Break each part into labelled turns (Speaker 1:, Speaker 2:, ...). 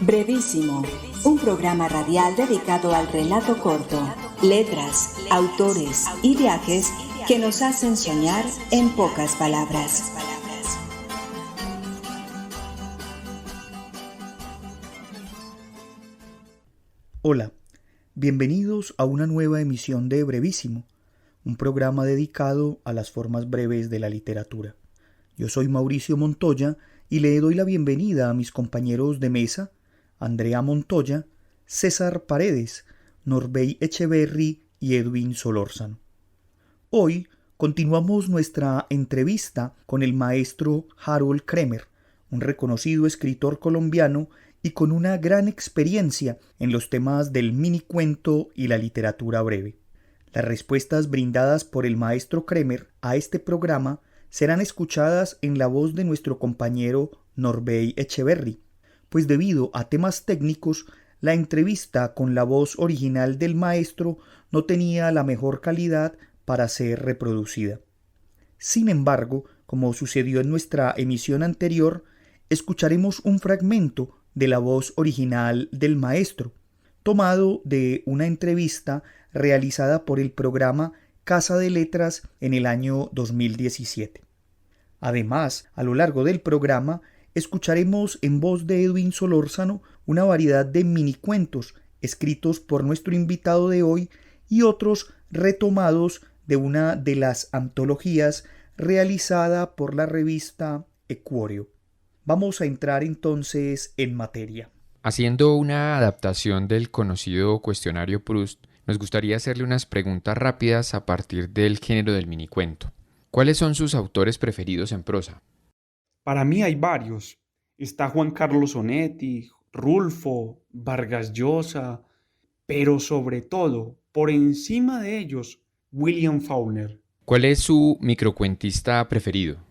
Speaker 1: Brevísimo, un programa radial dedicado al relato corto, letras, autores y viajes que nos hacen soñar en pocas palabras.
Speaker 2: Hola, bienvenidos a una nueva emisión de Brevísimo, un programa dedicado a las formas breves de la literatura. Yo soy Mauricio Montoya y le doy la bienvenida a mis compañeros de mesa, Andrea Montoya, César Paredes, Norbey Echeverry y Edwin Solórzano. Hoy continuamos nuestra entrevista con el maestro Harold Kremer, un reconocido escritor colombiano y con una gran experiencia en los temas del minicuento y la literatura breve. Las respuestas brindadas por el maestro Kremer a este programa serán escuchadas en la voz de nuestro compañero Norbey Echeverry, pues debido a temas técnicos, la entrevista con la voz original del maestro no tenía la mejor calidad para ser reproducida. Sin embargo, como sucedió en nuestra emisión anterior, escucharemos un fragmento de la voz original del maestro, tomado de una entrevista realizada por el programa Casa de Letras en el año 2017. Además, a lo largo del programa, escucharemos en voz de Edwin Solórzano una variedad de minicuentos escritos por nuestro invitado de hoy y otros retomados de una de las antologías realizada por la revista Equoreo. Vamos a entrar entonces en materia.
Speaker 3: Haciendo una adaptación del conocido cuestionario Proust, nos gustaría hacerle unas preguntas rápidas a partir del género del minicuento. ¿Cuáles son sus autores preferidos en prosa?
Speaker 4: Para mí hay varios. Está Juan Carlos Onetti, Rulfo, Vargas Llosa, pero sobre todo, por encima de ellos, William Faulkner.
Speaker 3: ¿Cuál es su microcuentista preferido?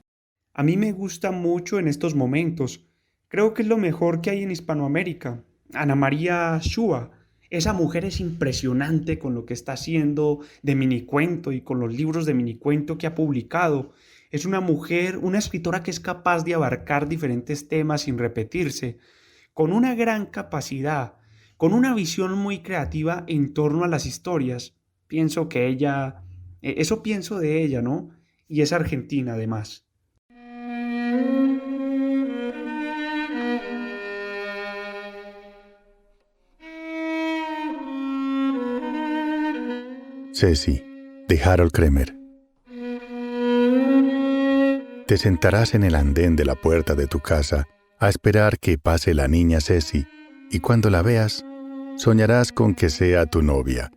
Speaker 4: A mí me gusta mucho en estos momentos. Creo que es lo mejor que hay en Hispanoamérica. Ana María Shua. Esa mujer es impresionante con lo que está haciendo de minicuento y con los libros de minicuento que ha publicado. Es una mujer, una escritora que es capaz de abarcar diferentes temas sin repetirse, con una gran capacidad, con una visión muy creativa en torno a las historias. Pienso que ella, eso pienso de ella, ¿no? Y es argentina además.
Speaker 5: Ceci, de Harold Kremer. Te sentarás en el andén de la puerta de tu casa a esperar que pase la niña Ceci, y cuando la veas, soñarás con que sea tu novia,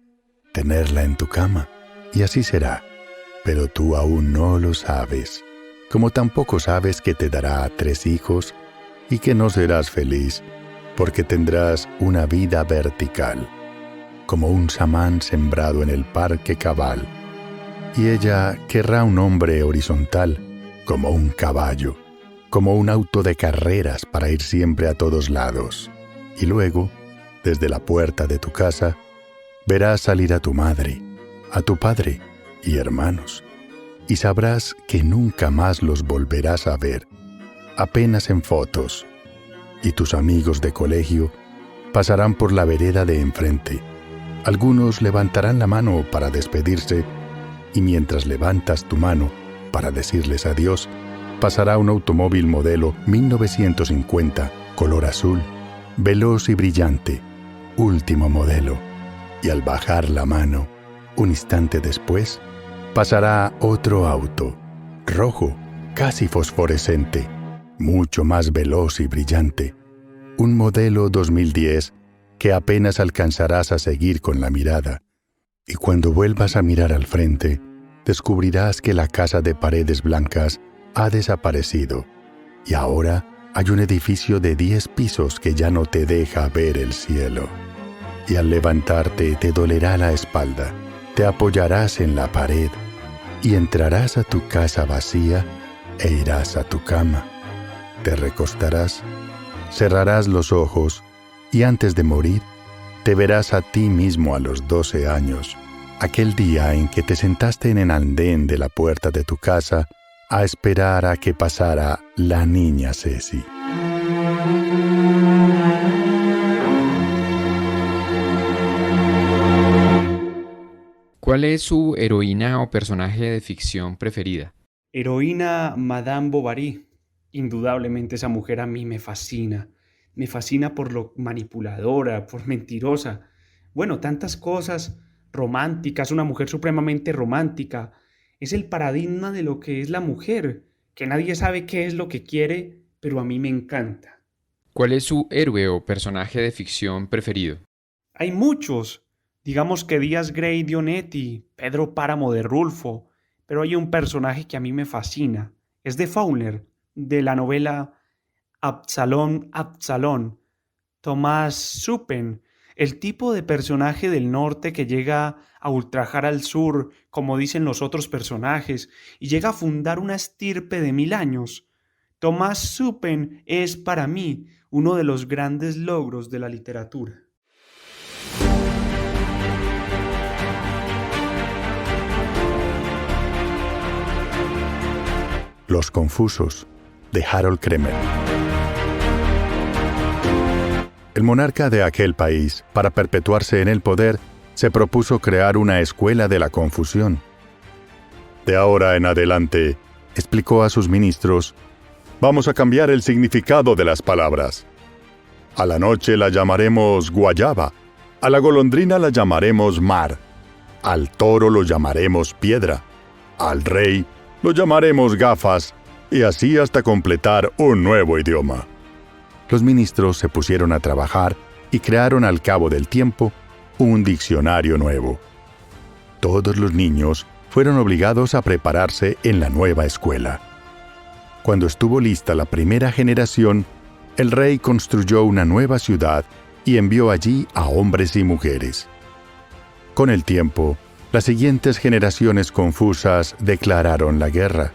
Speaker 5: tenerla en tu cama, y así será. Pero tú aún no lo sabes, como tampoco sabes que te dará 3 hijos y que no serás feliz, porque tendrás una vida vertical, como un samán sembrado en el parque cabal, y ella querrá un hombre horizontal, como un caballo, como un auto de carreras para ir siempre a todos lados. Y luego, desde la puerta de tu casa, verás salir a tu madre, a tu padre y hermanos, y sabrás que nunca más los volverás a ver, apenas en fotos, y tus amigos de colegio pasarán por la vereda de enfrente. Algunos levantarán la mano para despedirse, y mientras levantas tu mano para decirles adiós, pasará un automóvil modelo 1950, color azul, veloz y brillante, último modelo. Y al bajar la mano, un instante después, pasará otro auto, rojo, casi fosforescente, mucho más veloz y brillante, un modelo 2010 que apenas alcanzarás a seguir con la mirada. Y cuando vuelvas a mirar al frente, descubrirás que la casa de paredes blancas ha desaparecido, y ahora hay un edificio de 10 pisos que ya no te deja ver el cielo. Y al levantarte te dolerá la espalda, te apoyarás en la pared, y entrarás a tu casa vacía e irás a tu cama. Te recostarás, cerrarás los ojos, y antes de morir, te verás a ti mismo a los 12 años, aquel día en que te sentaste en el andén de la puerta de tu casa a esperar a que pasara la niña Ceci.
Speaker 3: ¿Cuál es su heroína o personaje de ficción preferida?
Speaker 4: Heroína Madame Bovary. Indudablemente esa mujer a mí me fascina. Me fascina por lo manipuladora, por mentirosa. Bueno, tantas cosas románticas, una mujer supremamente romántica. Es el paradigma de lo que es la mujer, que nadie sabe qué es lo que quiere, pero a mí me encanta.
Speaker 3: ¿Cuál es su héroe o personaje de ficción preferido?
Speaker 4: Hay muchos. Digamos que Díaz Grey de Onetti, Pedro Páramo de Rulfo, pero hay un personaje que a mí me fascina. Es de Fauner, de la novela Absalón, Absalón. Tomás Suppen, el tipo de personaje del norte que llega a ultrajar al sur, como dicen los otros personajes, y llega a fundar una estirpe de 1000 años. Tomás Suppen es para mí uno de los grandes logros de la literatura.
Speaker 5: Los Confusos, de Harold Kremer. El monarca de aquel país, para perpetuarse en el poder, se propuso crear una escuela de la confusión. De ahora en adelante, explicó a sus ministros, vamos a cambiar el significado de las palabras. A la noche la llamaremos guayaba, a la golondrina la llamaremos mar, al toro lo llamaremos piedra, al rey lo llamaremos gafas, y así hasta completar un nuevo idioma. Los ministros se pusieron a trabajar y crearon al cabo del tiempo un diccionario nuevo. Todos los niños fueron obligados a prepararse en la nueva escuela. Cuando estuvo lista la primera generación, el rey construyó una nueva ciudad y envió allí a hombres y mujeres. Con el tiempo, las siguientes generaciones confusas declararon la guerra.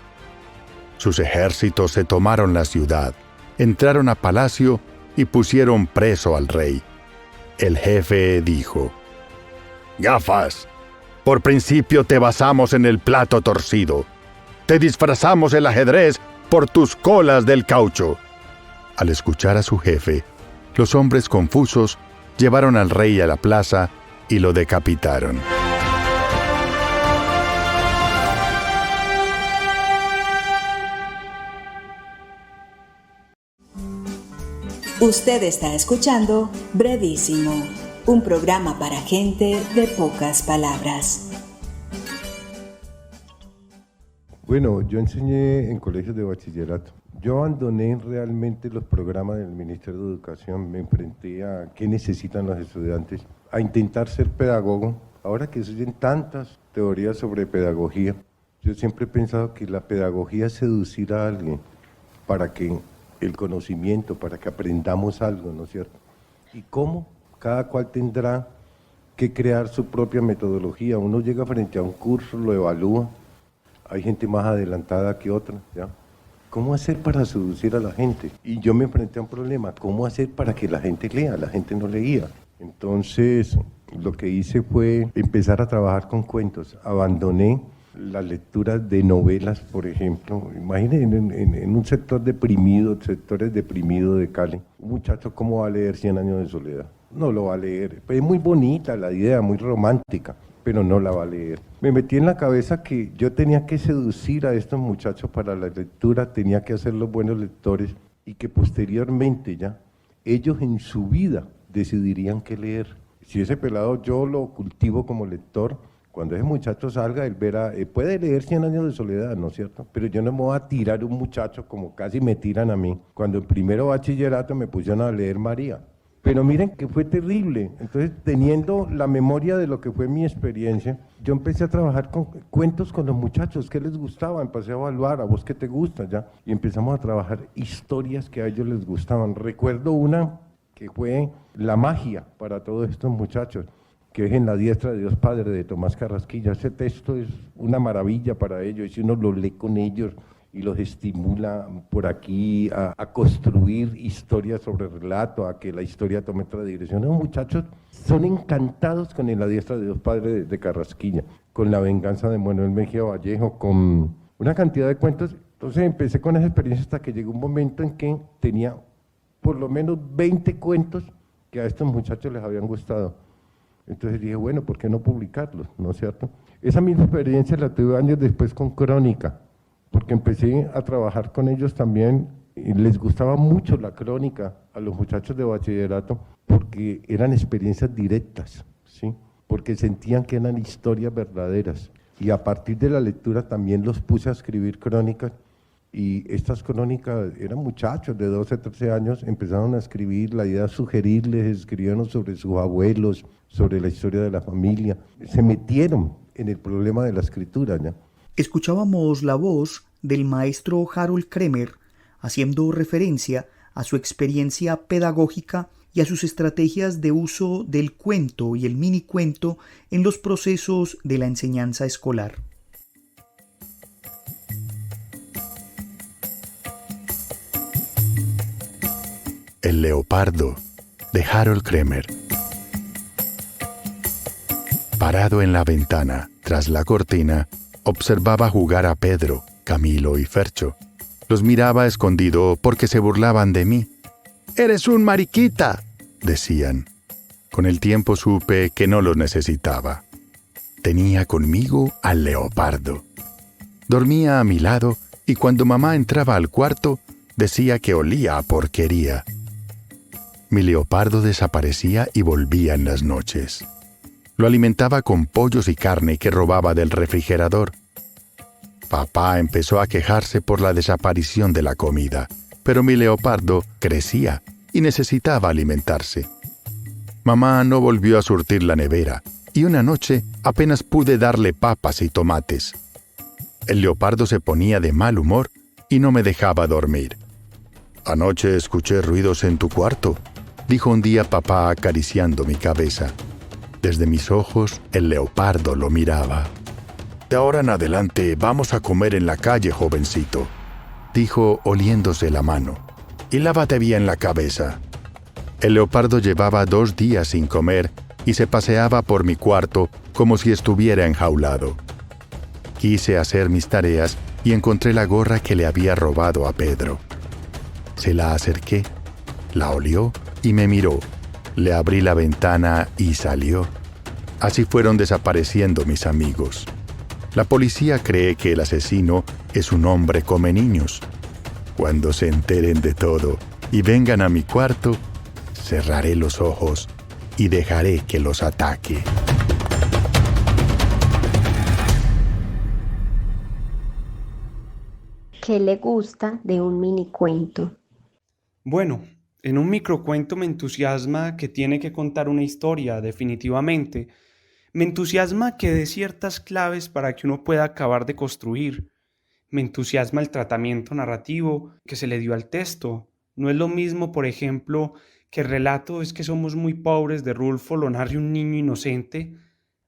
Speaker 5: Sus ejércitos se tomaron la ciudad, entraron a palacio y pusieron preso al rey. El jefe dijo, «Gafas, por principio te basamos en el plato torcido. Te disfrazamos el ajedrez por tus colas del caucho». Al escuchar a su jefe, los hombres confusos llevaron al rey a la plaza y lo decapitaron.
Speaker 1: Usted está escuchando Brevísimo, un programa para gente de pocas palabras.
Speaker 6: Bueno, yo enseñé en colegios de bachillerato. Yo abandoné realmente los programas del Ministerio de Educación, me enfrenté a qué necesitan los estudiantes, a intentar ser pedagogo. Ahora que se oyen tantas teorías sobre pedagogía, yo siempre he pensado que la pedagogía es seducir a alguien para que el conocimiento, para que aprendamos algo, ¿no es cierto? ¿Y cómo? Cada cual tendrá que crear su propia metodología. Uno llega frente a un curso, lo evalúa, hay gente más adelantada que otra, ¿ya? ¿Cómo hacer para seducir a la gente? Y yo me enfrenté a un problema, ¿cómo hacer para que la gente lea? La gente no leía. Entonces, lo que hice fue empezar a trabajar con cuentos. Abandoné las lecturas de novelas, por ejemplo. Imaginen en un sector deprimido, sectores deprimidos de Cali, un muchacho ¿cómo va a leer 100 años de soledad? No lo va a leer. Pues es muy bonita la idea, muy romántica, pero no la va a leer. Me metí en la cabeza que yo tenía que seducir a estos muchachos para la lectura, tenía que hacerlos buenos lectores y que posteriormente ya ellos en su vida decidirían qué leer. Si ese pelado yo lo cultivo como lector, cuando ese muchacho salga, él verá, puede leer 100 años de soledad, ¿no es cierto? Pero yo no me voy a tirar un muchacho como casi me tiran a mí. Cuando en primero bachillerato me pusieron a leer María. Pero miren que fue terrible. Entonces, teniendo la memoria de lo que fue mi experiencia, yo empecé a trabajar con cuentos con los muchachos, ¿qué les gustaba? Empecé a evaluar, ¿a vos qué te gusta? Ya. Y empezamos a trabajar historias que a ellos les gustaban. Recuerdo una que fue La magia para todos estos muchachos, que es En la diestra de Dios Padre, de Tomás Carrasquilla. Ese texto es una maravilla para ellos, y si uno lo lee con ellos y los estimula por aquí a construir historias sobre relato, a que la historia tome otra dirección. Los muchachos son encantados con En la diestra de Dios Padre de Carrasquilla, con La venganza de Manuel Mejía Vallejo, con una cantidad de cuentos. Entonces empecé con esa experiencia hasta que llegó un momento en que tenía por lo menos 20 cuentos que a estos muchachos les habían gustado. Entonces dije, bueno, ¿por qué no publicarlos? ¿No es cierto? Esa misma experiencia la tuve años después con Crónica, porque empecé a trabajar con ellos también y les gustaba mucho la crónica a los muchachos de bachillerato porque eran experiencias directas, ¿sí? Porque sentían que eran historias verdaderas. Y a partir de la lectura también los puse a escribir crónicas. Y estas crónicas eran muchachos de 12, 13 años, empezaron a escribir, la idea de sugerirles, escribieron sobre sus abuelos, sobre la historia de la familia. Se metieron en el problema de la escritura, ¿ya?
Speaker 2: Escuchábamos la voz del maestro Harold Kremer haciendo referencia a su experiencia pedagógica y a sus estrategias de uso del cuento y el minicuento en los procesos de la enseñanza escolar.
Speaker 5: El leopardo, de Harold Kremer. Parado en la ventana, tras la cortina, observaba jugar a Pedro, Camilo y Fercho. Los miraba escondido porque se burlaban de mí. «¡Eres un mariquita!», decían. Con el tiempo supe que no los necesitaba. Tenía conmigo al leopardo. Dormía a mi lado y cuando mamá entraba al cuarto, decía que olía a porquería. Mi leopardo desaparecía y volvía en las noches. Lo alimentaba con pollos y carne que robaba del refrigerador. Papá empezó a quejarse por la desaparición de la comida, pero mi leopardo crecía y necesitaba alimentarse. Mamá no volvió a surtir la nevera y una noche apenas pude darle papas y tomates. El leopardo se ponía de mal humor y no me dejaba dormir. «Anoche escuché ruidos en tu cuarto», dijo un día papá acariciando mi cabeza. Desde mis ojos, el leopardo lo miraba. «De ahora en adelante vamos a comer en la calle, jovencito», dijo oliéndose la mano. «Y lávate bien la cabeza». El leopardo llevaba 2 días sin comer y se paseaba por mi cuarto como si estuviera enjaulado. Quise hacer mis tareas y encontré la gorra que le había robado a Pedro. Se la acerqué, la olió y me miró. Le abrí la ventana y salió. Así fueron desapareciendo mis amigos. La policía cree que el asesino es un hombre come niños. Cuando se enteren de todo y vengan a mi cuarto, cerraré los ojos y dejaré que los ataque.
Speaker 7: ¿Qué le gusta de un minicuento?
Speaker 4: Bueno, en un microcuento me entusiasma que tiene que contar una historia, definitivamente. Me entusiasma que dé ciertas claves para que uno pueda acabar de construir. Me entusiasma el tratamiento narrativo que se le dio al texto. No es lo mismo, por ejemplo, que el relato Es que somos muy pobres de Rulfo lo narre un niño inocente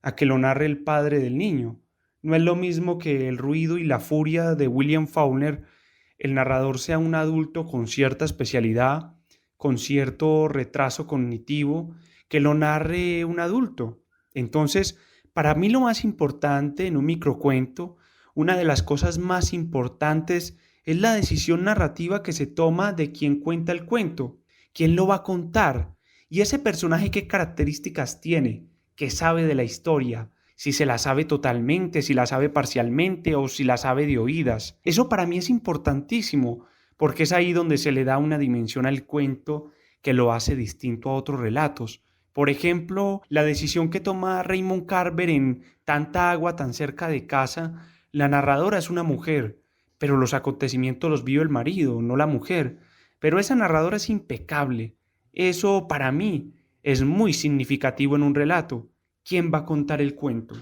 Speaker 4: a que lo narre el padre del niño. No es lo mismo que El ruido y la furia de William Faulkner el narrador sea un adulto con cierta especialidad, con cierto retraso cognitivo, que lo narre un adulto. Entonces, para mí lo más importante en un microcuento, una de las cosas más importantes es la decisión narrativa que se toma de quién cuenta el cuento, quién lo va a contar y ese personaje qué características tiene, qué sabe de la historia, si se la sabe totalmente, si la sabe parcialmente o si la sabe de oídas. Eso para mí es importantísimo porque es ahí donde se le da una dimensión al cuento que lo hace distinto a otros relatos. Por ejemplo, la decisión que toma Raymond Carver en Tanta agua tan cerca de casa, la narradora es una mujer, pero los acontecimientos los vive el marido, no la mujer. Pero esa narradora es impecable. Eso para mí es muy significativo en un relato. ¿Quién va a contar el cuento?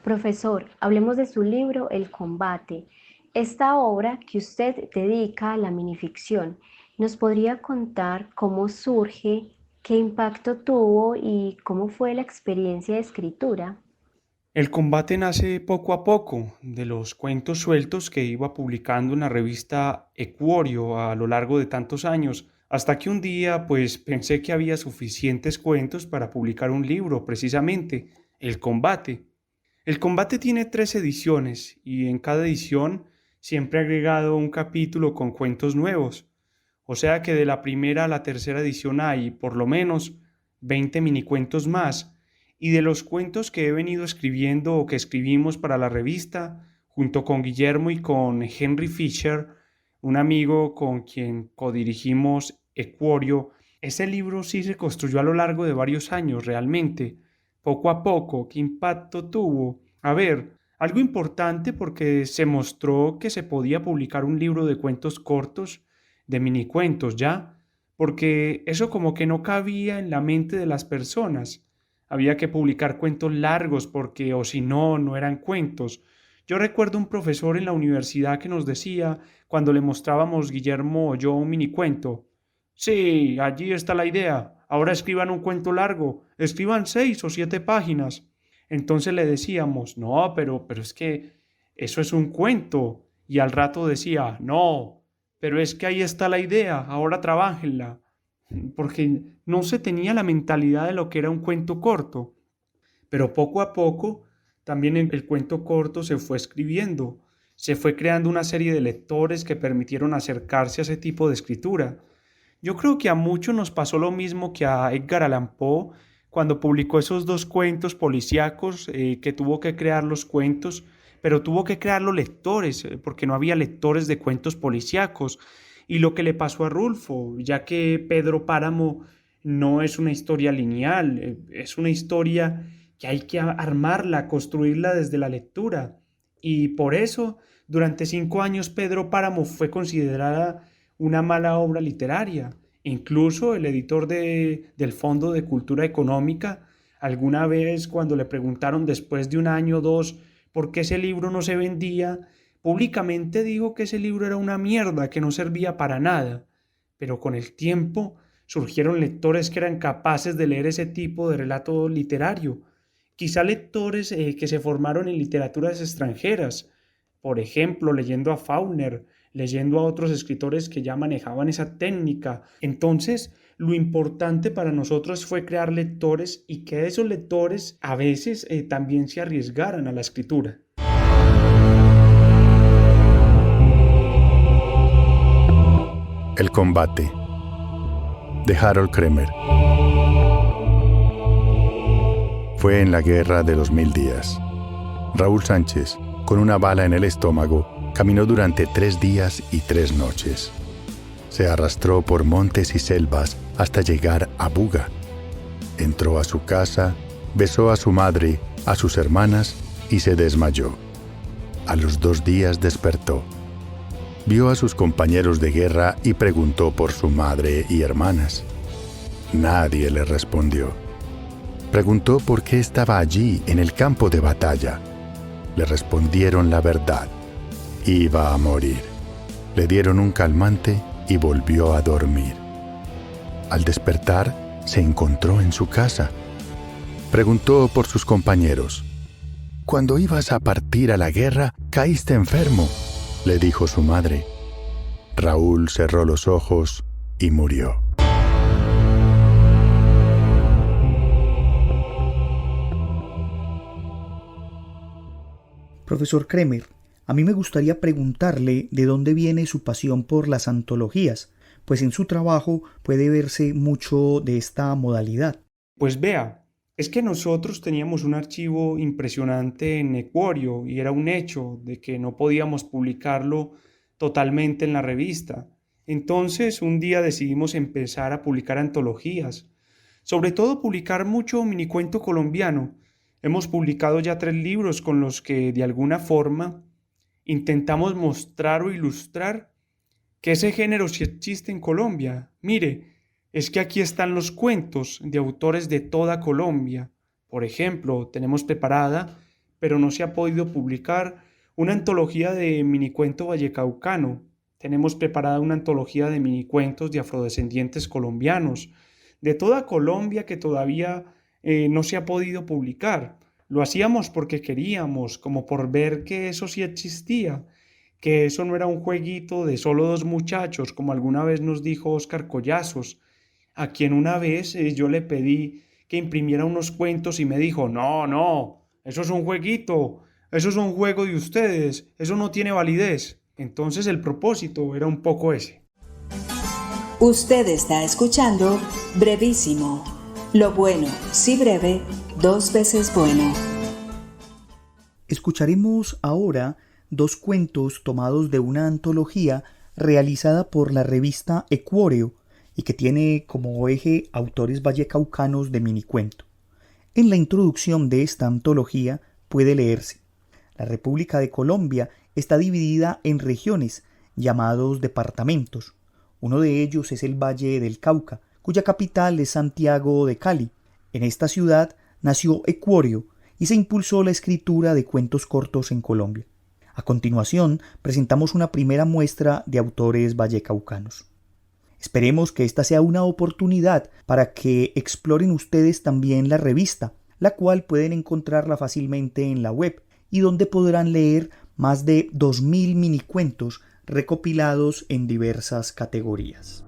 Speaker 7: Profesor, hablemos de su libro El combate. Esta obra que usted dedica a la minificción, ¿nos podría contar cómo surge, qué impacto tuvo y cómo fue la experiencia de escritura?
Speaker 4: El combate nace poco a poco de los cuentos sueltos que iba publicando en la revista Ecuorio a lo largo de tantos años, hasta que un día pues pensé que había suficientes cuentos para publicar un libro, precisamente, El combate. El combate tiene 3 ediciones y en cada edición siempre he agregado un capítulo con cuentos nuevos. O sea que de la primera a la tercera edición hay por lo menos 20 minicuentos más. y de los cuentos que he venido escribiendo o que escribimos para la revista, junto con Guillermo y con Henry Fisher, un amigo con quien codirigimos Equorio, ese libro sí se construyó a lo largo de varios años realmente, poco a poco. ¿Qué impacto tuvo? A ver, algo importante porque se mostró que se podía publicar un libro de cuentos cortos, de minicuentos, ¿ya? Porque eso como que no cabía en la mente de las personas. Había que publicar cuentos largos porque o si no, no eran cuentos. Yo recuerdo un profesor en la universidad que nos decía, cuando le mostrábamos Guillermo o yo un minicuento: sí, allí está la idea. Ahora escriban un cuento largo, escriban 6 o 7 páginas. Entonces le decíamos: no, pero es que eso es un cuento. Y al rato decía: no, pero es que ahí está la idea, ahora trabájenla. Porque no se tenía la mentalidad de lo que era un cuento corto. Pero poco a poco también el cuento corto se fue escribiendo. Se fue creando una serie de lectores que permitieron acercarse a ese tipo de escritura. Yo creo que a muchos nos pasó lo mismo que a Edgar Allan Poe cuando publicó esos 2 cuentos policíacos, que tuvo que crear los cuentos, pero tuvo que crear los lectores, porque no había lectores de cuentos policíacos. Y lo que le pasó a Rulfo, ya que Pedro Páramo no es una historia lineal, es una historia que hay que armarla, construirla desde la lectura. Y por eso, durante 5 años, Pedro Páramo fue considerada una mala obra literaria. Incluso el editor del Fondo de Cultura Económica, alguna vez cuando le preguntaron después de 1 año o 2 por qué ese libro no se vendía, públicamente dijo que ese libro era una mierda, que no servía para nada. Pero con el tiempo surgieron lectores que eran capaces de leer ese tipo de relato literario. Quizá lectores que se formaron en literaturas extranjeras, por ejemplo, leyendo a Faulkner, leyendo a otros escritores que ya manejaban esa técnica. Entonces, lo importante para nosotros fue crear lectores y que esos lectores a veces también se arriesgaran a la escritura.
Speaker 5: El combate, de Harold Kremer. Fue en la guerra de los 1000 días. Raúl Sánchez, con una bala en el estómago, caminó durante 3 días y 3 noches. Se arrastró por montes y selvas hasta llegar a Buga. Entró a su casa, besó a su madre, a sus hermanas y se desmayó. A los 2 días despertó. Vio a sus compañeros de guerra y preguntó por su madre y hermanas. Nadie le respondió. Preguntó por qué estaba allí en el campo de batalla. Le respondieron la verdad. Iba a morir. Le dieron un calmante y volvió a dormir. Al despertar, se encontró en su casa. Preguntó por sus compañeros. «Cuando ibas a partir a la guerra, caíste enfermo», le dijo su madre. Raúl cerró los ojos y murió.
Speaker 2: Profesor Kremer, a mí me gustaría preguntarle de dónde viene su pasión por las antologías, pues en su trabajo puede verse mucho de esta modalidad.
Speaker 4: Pues vea, es que nosotros teníamos un archivo impresionante en Equorio y era un hecho de que no podíamos publicarlo totalmente en la revista. Entonces un día decidimos empezar a publicar antologías, sobre todo publicar mucho minicuento colombiano. Hemos publicado ya 3 libros con los que de alguna forma intentamos mostrar o ilustrar que ese género sí existe en Colombia. Mire, es que aquí están los cuentos de autores de toda Colombia. Por ejemplo, tenemos preparada, pero no se ha podido publicar, una antología de minicuento vallecaucano. Tenemos preparada una antología de minicuentos de afrodescendientes colombianos, de toda Colombia que todavía no se ha podido publicar. Lo hacíamos porque queríamos, como por ver que eso sí existía, que eso no era un jueguito de solo 2 muchachos, como alguna vez nos dijo Óscar Collazos, a quien una vez yo le pedí que imprimiera unos cuentos y me dijo: no, eso es un jueguito, eso es un juego de ustedes, eso no tiene validez. Entonces el propósito era un poco ese.
Speaker 1: Usted está escuchando Brevísimo, Lo bueno, si breve, 2 veces bueno.
Speaker 2: Escucharemos ahora 2 cuentos tomados de una antología realizada por la revista Equoreo y que tiene como eje autores vallecaucanos de minicuento. En la introducción de esta antología puede leerse: la República de Colombia está dividida en regiones llamados departamentos. Uno de ellos es el Valle del Cauca, cuya capital es Santiago de Cali. En esta ciudad nació Equoreo y se impulsó la escritura de cuentos cortos en Colombia. A continuación, presentamos una primera muestra de autores vallecaucanos. Esperemos que esta sea una oportunidad para que exploren ustedes también la revista, la cual pueden encontrarla fácilmente en la web y donde podrán leer más de 2000 minicuentos recopilados en diversas categorías.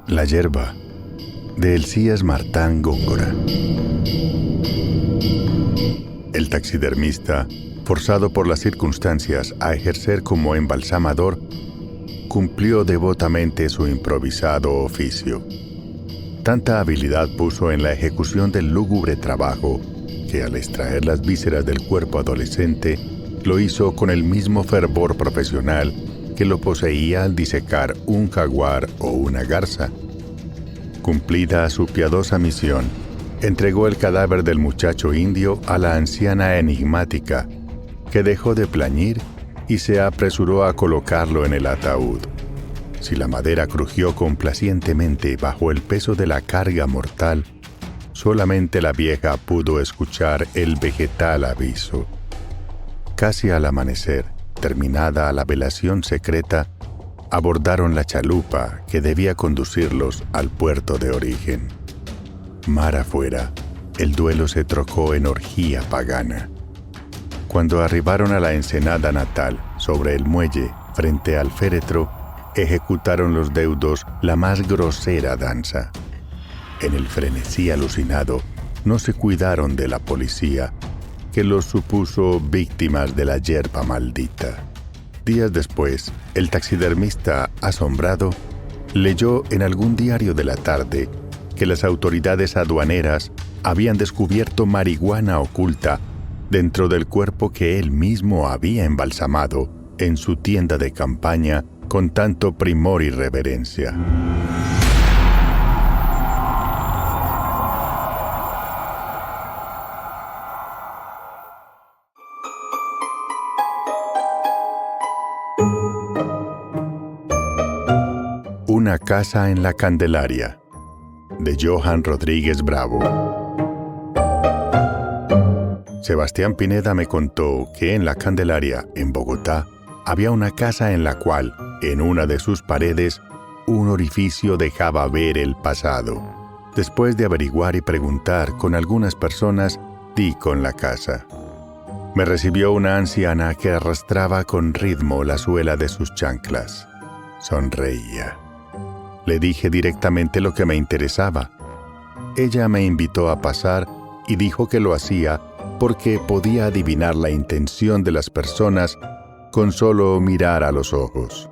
Speaker 5: La yerba, de Elías Martán Góngora. El taxidermista, forzado por las circunstancias a ejercer como embalsamador, cumplió devotamente su improvisado oficio. Tanta habilidad puso en la ejecución del lúgubre trabajo que al extraer las vísceras del cuerpo adolescente lo hizo con el mismo fervor profesional que lo poseía al disecar un jaguar o una garza. Cumplida su piadosa misión, entregó el cadáver del muchacho indio a la anciana enigmática, que dejó de plañir y se apresuró a colocarlo en el ataúd. Si la madera crujió complacientemente bajo el peso de la carga mortal, solamente la vieja pudo escuchar el vegetal aviso. Casi al amanecer, terminada la velación secreta, abordaron la chalupa que debía conducirlos al puerto de origen. Mar afuera, el duelo se trocó en orgía pagana. Cuando arribaron a la ensenada natal, sobre el muelle, frente al féretro, ejecutaron los deudos la más grosera danza. En el frenesí alucinado, no se cuidaron de la policía, que los supuso víctimas de la yerba maldita. Días después, el taxidermista, asombrado, leyó en algún diario de la tarde que las autoridades aduaneras habían descubierto marihuana oculta dentro del cuerpo que él mismo había embalsamado en su tienda de campaña con tanto primor y reverencia. Una casa en la Candelaria, de Johan Rodríguez Bravo. Sebastián Pineda me contó que en la Candelaria, en Bogotá, había una casa en la cual, en una de sus paredes, un orificio dejaba ver el pasado. Después de averiguar y preguntar con algunas personas, di con la casa. Me recibió una anciana que arrastraba con ritmo la suela de sus chanclas. Sonreía. Le dije directamente lo que me interesaba. Ella me invitó a pasar y dijo que lo hacía porque podía adivinar la intención de las personas con solo mirar a los ojos.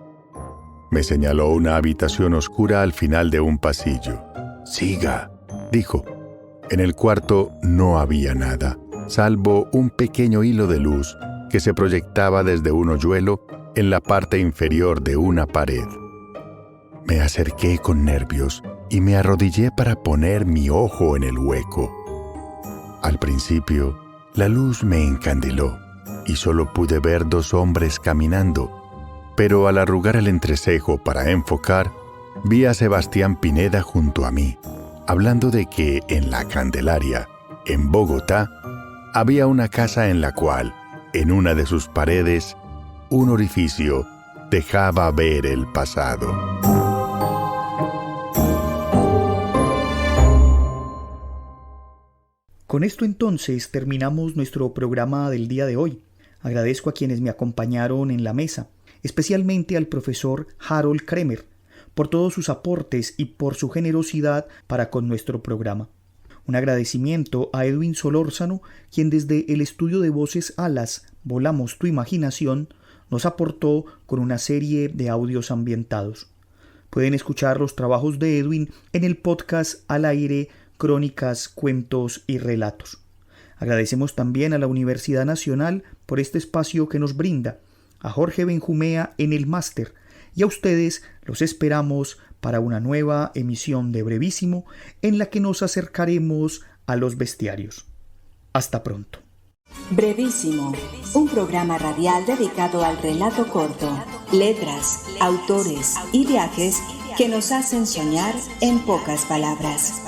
Speaker 5: Me señaló una habitación oscura al final de un pasillo. «Siga», dijo. En el cuarto no había nada, salvo un pequeño hilo de luz que se proyectaba desde un hoyuelo en la parte inferior de una pared. Me acerqué con nervios y me arrodillé para poner mi ojo en el hueco. Al principio, la luz me encandiló y solo pude ver 2 hombres caminando, pero al arrugar el entrecejo para enfocar, vi a Sebastián Pineda junto a mí, hablando de que en la Candelaria, en Bogotá, había una casa en la cual, en una de sus paredes, un orificio dejaba ver el pasado.
Speaker 2: Con esto entonces terminamos nuestro programa del día de hoy. Agradezco a quienes me acompañaron en la mesa, especialmente al profesor Harold Kremer, por todos sus aportes y por su generosidad para con nuestro programa. Un agradecimiento a Edwin Solórzano, quien desde el estudio de Voces Alas, Volamos tu Imaginación, nos aportó con una serie de audios ambientados. Pueden escuchar los trabajos de Edwin en el podcast Al Aire, Crónicas, Cuentos y Relatos. Agradecemos también a la Universidad Nacional por este espacio que nos brinda, a Jorge Benjumea en el máster, y a ustedes los esperamos para una nueva emisión de Brevísimo en la que nos acercaremos a los bestiarios. Hasta pronto.
Speaker 1: Brevísimo, un programa radial dedicado al relato corto, letras, autores y viajes que nos hacen soñar en pocas palabras.